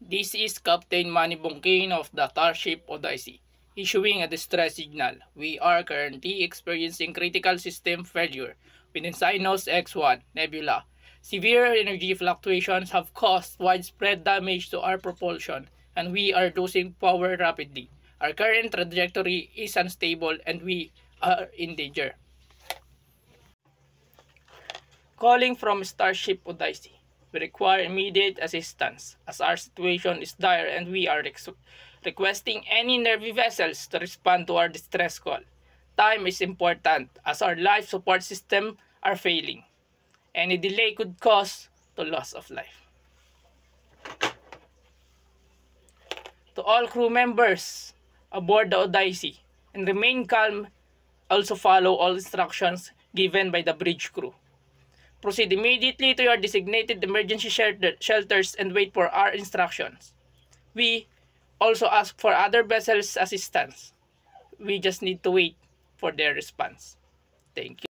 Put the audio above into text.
This is Captain Manny Bongkin of the Starship Odyssey, issuing a distress signal. We are currently experiencing critical system failure within Cygnus X1 Nebula. Severe energy fluctuations have caused widespread damage to our propulsion, and we are losing power rapidly. Our current trajectory is unstable and we are in danger. Calling from Starship Odyssey. We require immediate assistance as our situation is dire and we are requesting any Navy vessels to respond to our distress call. Time is important as our life support system are failing. Any delay could cause the loss of life. To all crew members aboard the Odyssey, and remain calm, also follow all instructions given by the bridge crew. Proceed immediately to your designated emergency shelters and wait for our instructions. We also ask for other vessels' assistance. We just need to wait for their response. Thank you.